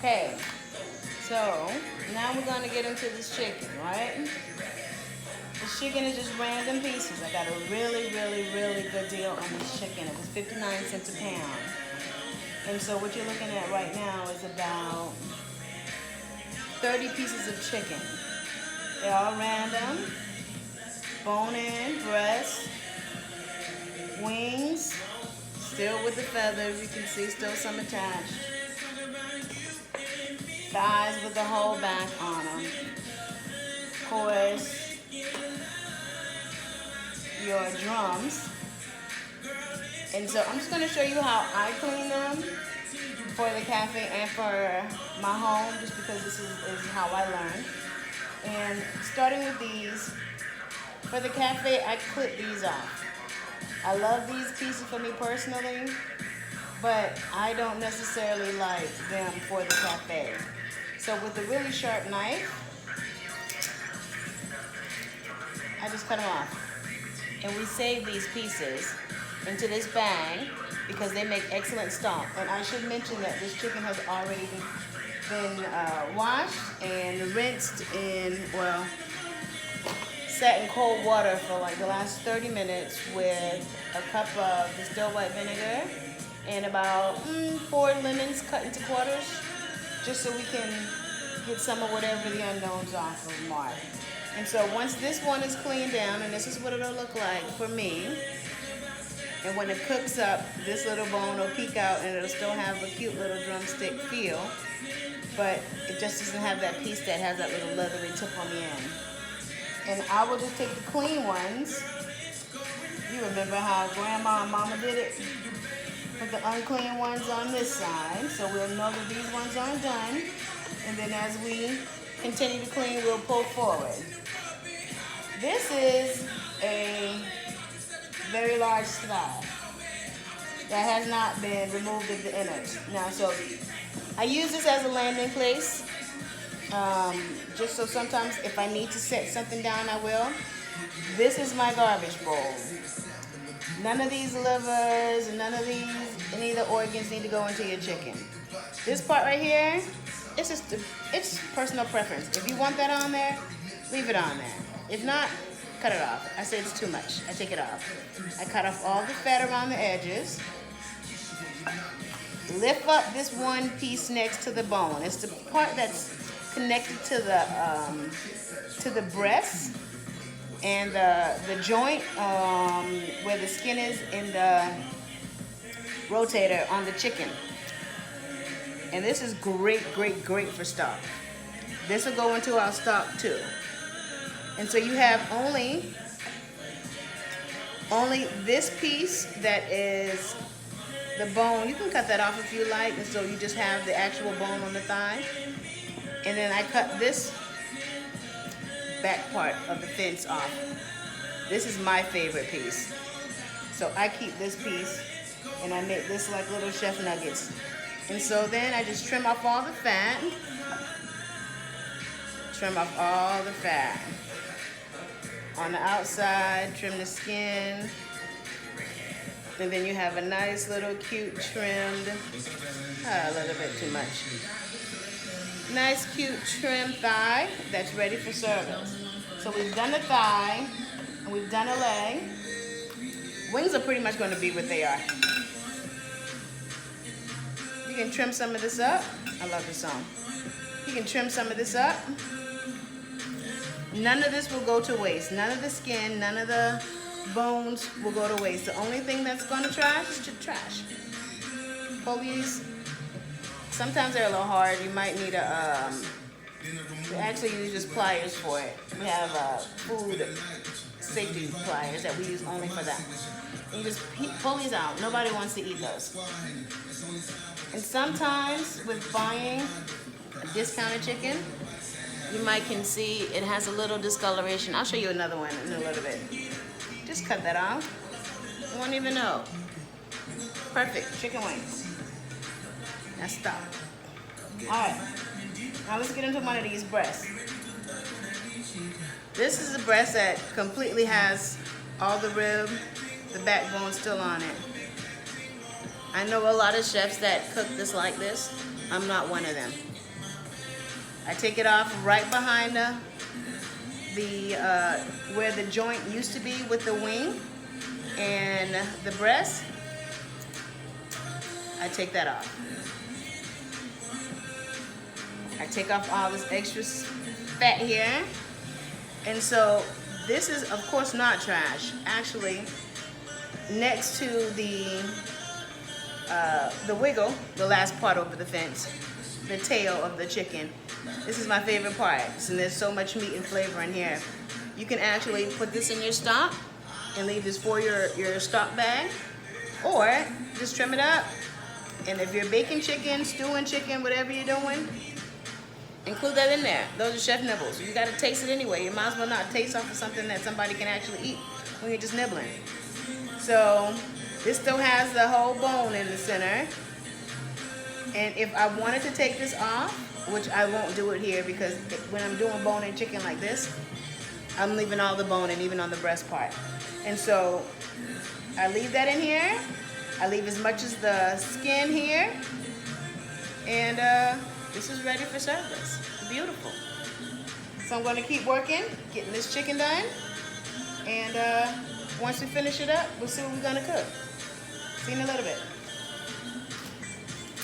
Okay, so now we're gonna get into this chicken, right? This chicken is just random pieces. I got a really good deal on this chicken. It was 59 cents a pound. And so what you're looking at right now is about 30 pieces of chicken. They're all random. Bone in, breast, wings, still with the feathers. You can see still some attached. Thighs with the whole back on them. Of course, your drums. And so I'm just going to show you how I clean them for the cafe and for my home, just because this is how I learned. And starting with these, for the cafe, I clip these off. I love these pieces for me personally, but I don't necessarily like them for the cafe. So with a really sharp knife, I just cut them off. And we save these pieces into this bag because they make excellent stock. And I should mention that this chicken has already been washed and rinsed in, well, sat in cold water for like the last 30 minutes with a cup of distilled white vinegar and about 4 lemons cut into quarters, just so we can get some of whatever the unknowns off of Mark. And so once this one is cleaned down, and this is what it'll look like for me, and when it cooks up, this little bone will peek out and it'll still have a cute little drumstick feel, but it just doesn't have that piece that has that little leathery tip on the end. And I will just take the clean ones. You remember how Grandma and Mama did it? Put the unclean ones on this side, so we'll know that these ones aren't done. And then as we continue to clean, we'll pull forward. This is a very large thigh that has not been removed of the innards. Now, so I use this as a landing place. Just so sometimes if I need to set something down, I will. This is my garbage bowl. None of these livers and none of these, any of the organs need to go into your chicken. This part right here, it's personal preference. If you want that on there, leave it on there. If not, cut it off. I say it's too much. I take it off. I cut off all the fat around the edges. Lift up this one piece next to the bone. It's the part that's connected to the breast and the joint where the skin is in the rotator on the chicken. And this is great for stock. This will go into our stock too. And so you have only this piece that is the bone. You can cut that off if you like, and so you just have the actual bone on the thigh. And then I cut this back part of the fence off. This is my favorite piece. So I keep this piece and I make this like little chef nuggets. And so then I just trim off all the fat. Trim off all the fat. On the outside, trim the skin. And then you have a nice little cute trimmed, a little bit too much. Nice cute trimmed thigh that's ready for service. So we've done the thigh and we've done a leg. Wings are pretty much going to be what they are. You can trim some of this up. I love this song. You can trim some of this up. None of this will go to waste. None of the skin, none of the bones will go to waste. The only thing that's going to trash is to trash. Pull these. Sometimes they're a little hard. You might need a, we actually use just pliers for it. We have food safety pliers that we use only for that. And you just pull these out. Nobody wants to eat those. And sometimes with buying a discounted chicken, you might can see it has a little discoloration. I'll show you another one in a little bit. Just cut that off. You won't even know. Perfect chicken wings. Now stop. Alright, now let's get into one of these breasts. This is a breast that completely has all the rib, the backbone still on it. I know a lot of chefs that cook this like this. I'm not one of them. I take it off right behind the where the joint used to be with the wing and the breast. I take that off. I take off all this extra fat here. And so this is of course not trash. Actually, next to the wiggle, the last part over the fence, the tail of the chicken. This is my favorite part. And there's so much meat and flavor in here. You can actually put this in your stock and leave this for your stock bag, or just trim it up. And if you're baking chicken, stewing chicken, whatever you're doing, include that in there. Those are chef nibbles. You gotta taste it anyway. You might as well not taste off of something that somebody can actually eat when you're just nibbling. So this still has the whole bone in the center. And if I wanted to take this off, which I won't do it here because when I'm doing bone-in chicken like this, I'm leaving all the bone and even on the breast part. And so I leave that in here. I leave as much as the skin here. And this is ready for service. Beautiful. So I'm gonna keep working, getting this chicken done. And once we finish it up, we'll see what we're gonna cook. See you in a little bit.